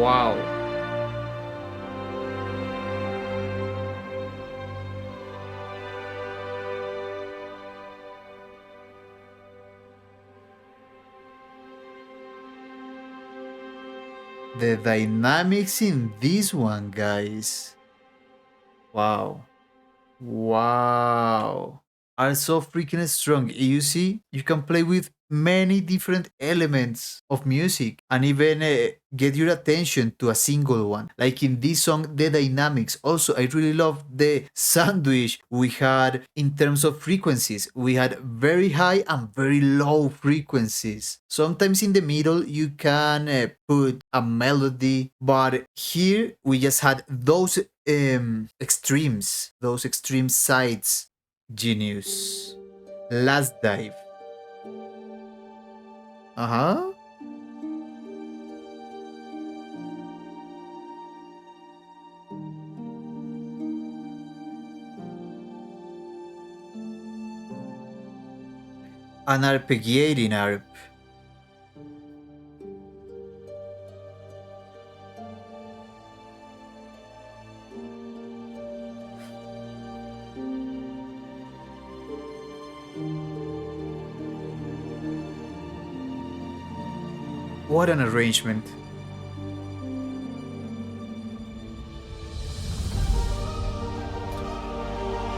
Wow. The dynamics in this one, guys. Wow. Wow. Are so freaking strong. You see, you can play with many different elements of music and even get your attention to a single one. Like in this song, the dynamics. Also, I really love the sandwich we had in terms of frequencies. We had very high and very low frequencies. Sometimes in the middle, you can put a melody, but here we just had those extremes, those extreme sides. Genius. Last dive. Uh-huh. An arpeggiating arp. What an arrangement.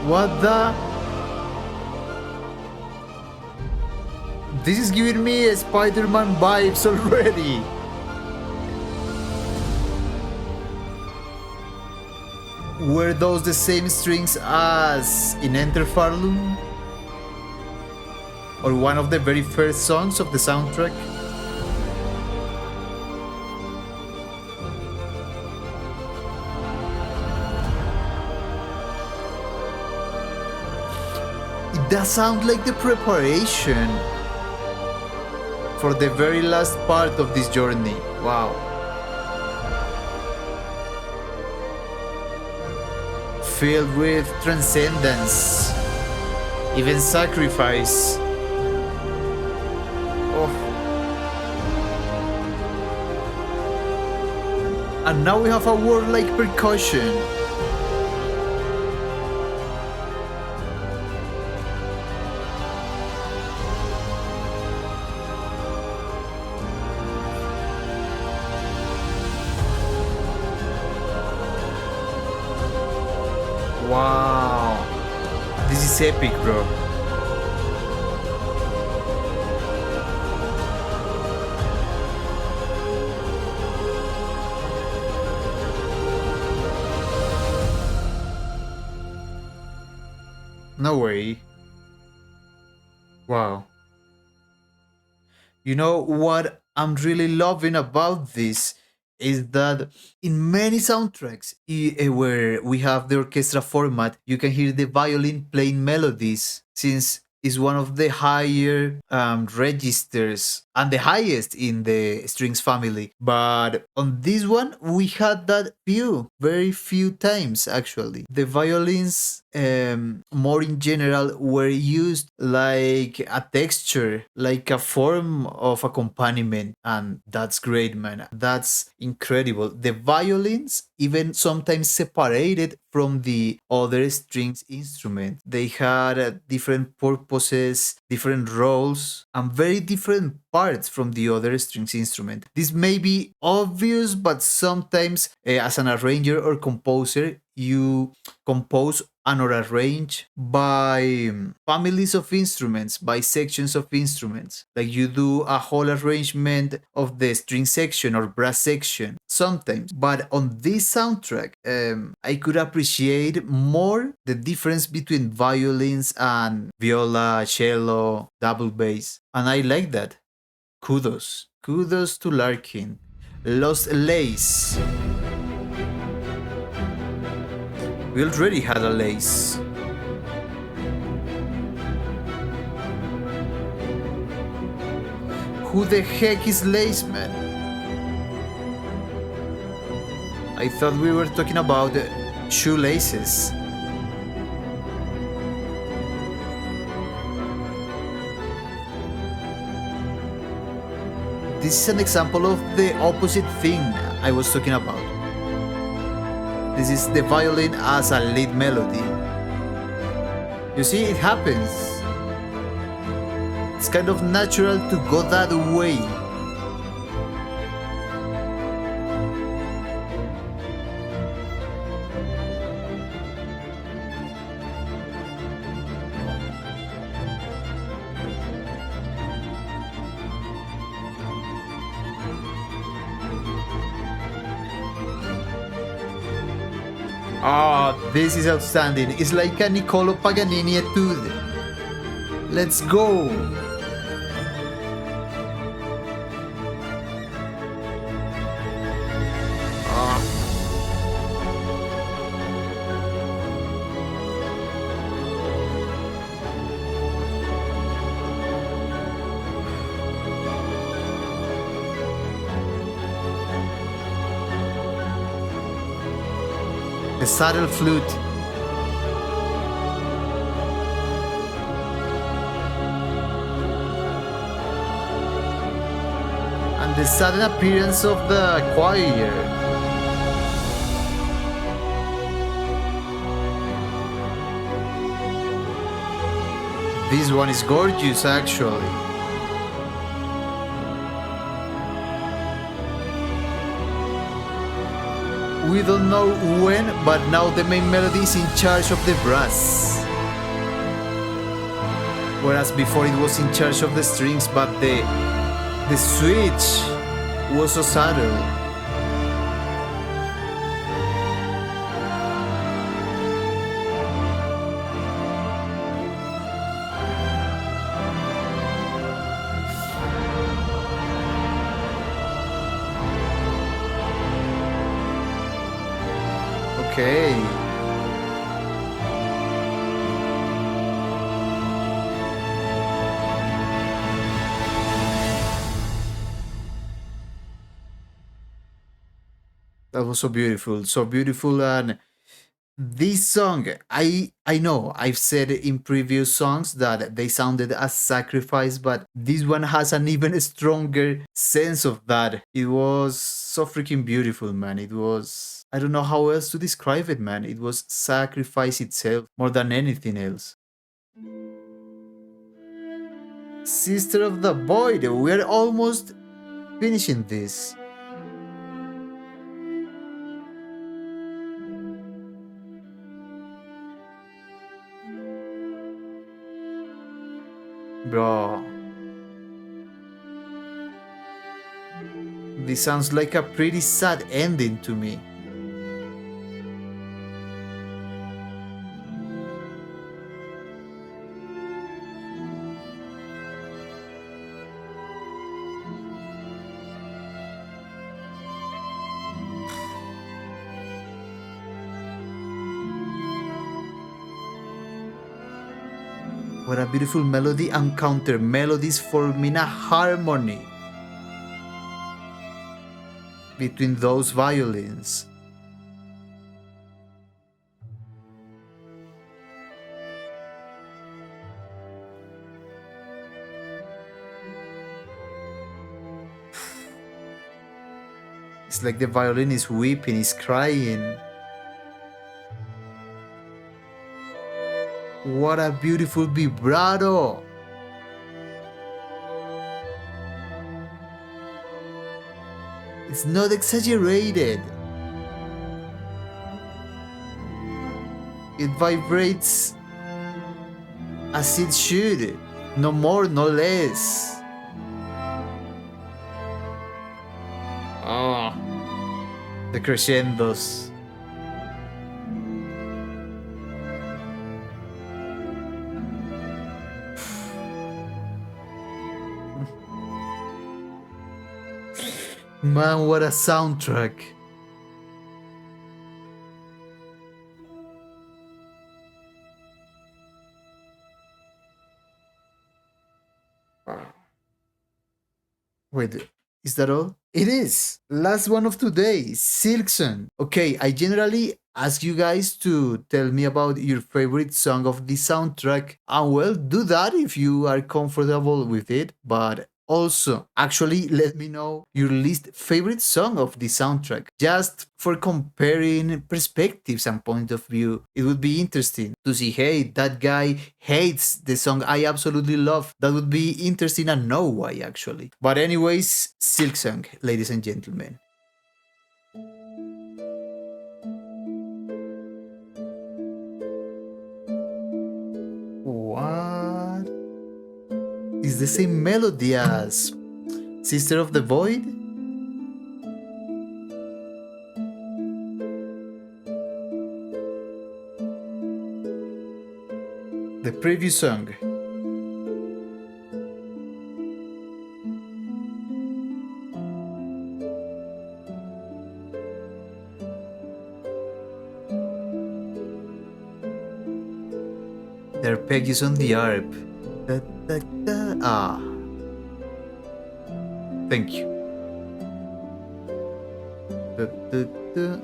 What the? This is giving me a Spider-Man vibes already. Were those the same strings as in Enter Farlum? Or one of the very first songs of the soundtrack? It does sound like the preparation for the very last part of this journey. Wow. Filled with transcendence, even sacrifice. Oh. And now we have a word like percussion. Wow, this is epic, bro. No way. Wow. You know what I'm really loving about this is that in many soundtracks where we have the orchestra format, you can hear the violin playing melodies since it's one of the higher registers and the highest in the strings family. But on this one, we had that very few times actually. The violins more in general were used like a texture, like a form of accompaniment, and that's great, man. That's incredible. The violins even sometimes separated from the other strings instrument. They had different purposes, different roles, and very different parts from the other strings instrument. This may be obvious, but sometimes as an arranger or composer, you compose and or arrange by families of instruments, by sections of instruments. Like you do a whole arrangement of the string section or brass section sometimes. But on this soundtrack, I could appreciate more the difference between violins and viola, cello, double bass. And I like that. Kudos. Kudos to Larkin. Lost Lace. We already had a lace. Who the heck is Lace, man? I thought we were talking about shoelaces. This is an example of the opposite thing I was talking about. This is the violin as a lead melody. You see, it happens. It's kind of natural to go that way. This is outstanding. It's like a Niccolo Paganini etude. Let's go! The saddle flute. And the sudden appearance of the choir. This one is gorgeous, actually. We don't know when, but now the main melody is in charge of the brass. Whereas before it was in charge of the strings, but the switch was so subtle. Okay. That was so beautiful, and this song, I know I've said in previous songs that they sounded as sacrifice, but this one has an even stronger sense of that. It was so freaking beautiful, man. It was, I don't know how else to describe it, man. It was sacrifice itself more than anything else. Sister of the Void, we're almost finishing this. Bro, this sounds like a pretty sad ending to me. What a beautiful melody and counter melodies forming a harmony between those violins. It's like the violin is weeping, is crying. What a beautiful vibrato! It's not exaggerated. It vibrates as it should. No more, no less. Oh, the crescendos. Man, what a soundtrack. Wait, is that all? It is. Last one of today, Silksong. Okay, I generally ask you guys to tell me about your favorite song of the soundtrack. And well, do that if you are comfortable with it. But also, actually, let me know your least favorite song of the soundtrack. Just for comparing perspectives and point of view. It would be interesting to see, hey, that guy hates the song I absolutely love. That would be interesting and know why, actually. But anyways, Silksong, ladies and gentlemen. What? Is the same melody as Sister of the Void? The previous song. The arpeggios on the harp. Da, da, da. Ah. Thank you. Da, da, da.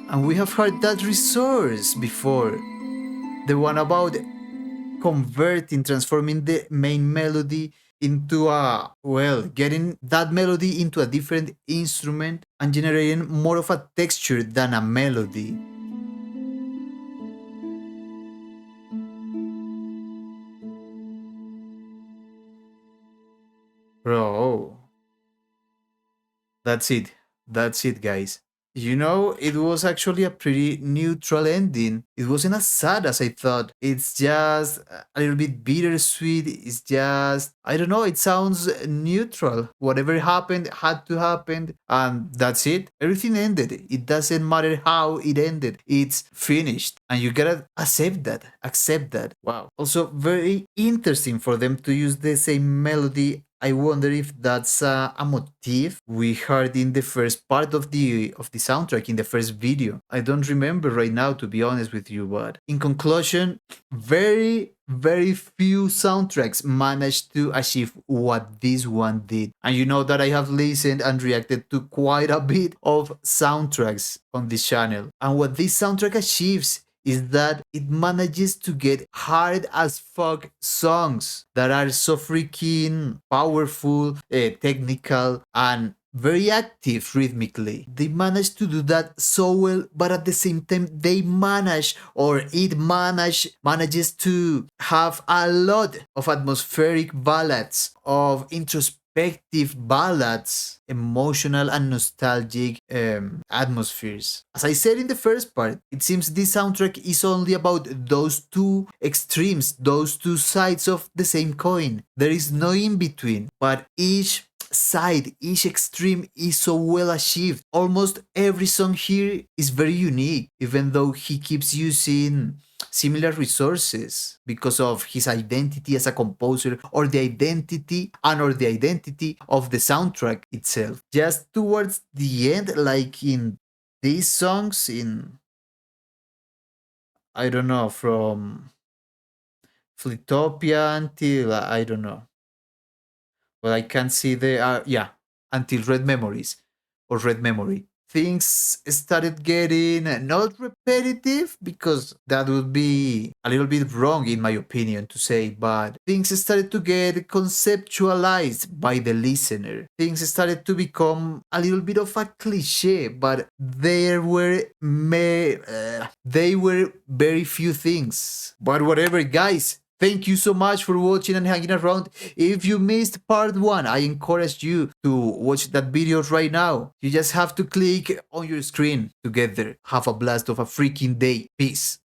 And we have heard that resource before. The one about converting, transforming the main melody into a, well, getting that melody into a different instrument and generating more of a texture than a melody. Bro. That's it. That's it, guys. You know, it was actually a pretty neutral ending. It wasn't as sad as I thought. It's just a little bit bittersweet. It's just, I don't know, it sounds neutral. Whatever happened had to happen, and that's it. Everything ended. It doesn't matter how it ended. It's finished. And you gotta accept that. Accept that. Wow. Also, very interesting for them to use the same melody. I wonder if that's a motif we heard in the first part of the soundtrack, in the first video. I don't remember right now, to be honest with you, but in conclusion, very few soundtracks managed to achieve what this one did. And you know that I have listened and reacted to quite a bit of soundtracks on this channel. And what this soundtrack achieves is that it manages to get hard as fuck songs that are so freaking powerful, technical, and very active rhythmically. They manage to do that so well, but at the same time, they manage, or it manages to have a lot of atmospheric ballads, of introspective ballads, emotional and nostalgic atmospheres. As I said in the first part, it seems this soundtrack is only about those two extremes, those two sides of the same coin. There is no in between, but each side, each extreme is so well achieved. Almost every song here is very unique, even though he keeps using similar resources because of his identity as a composer, or the identity of the soundtrack itself. Just towards the end, like in these songs, in, I don't know, from Fleatopia until, I don't know, but I can see the yeah, until Red Memories, or Red Memory. Things started getting not repetitive, because that would be a little bit wrong in my opinion to say, but things started to get conceptualized by the listener. Things started to become a little bit of a cliche, but they were very few things. But whatever, guys. Thank you so much for watching and hanging around. If you missed part 1, I encourage you to watch that video right now. You just have to click on your screen to get there. Have a blast of a freaking day. Peace.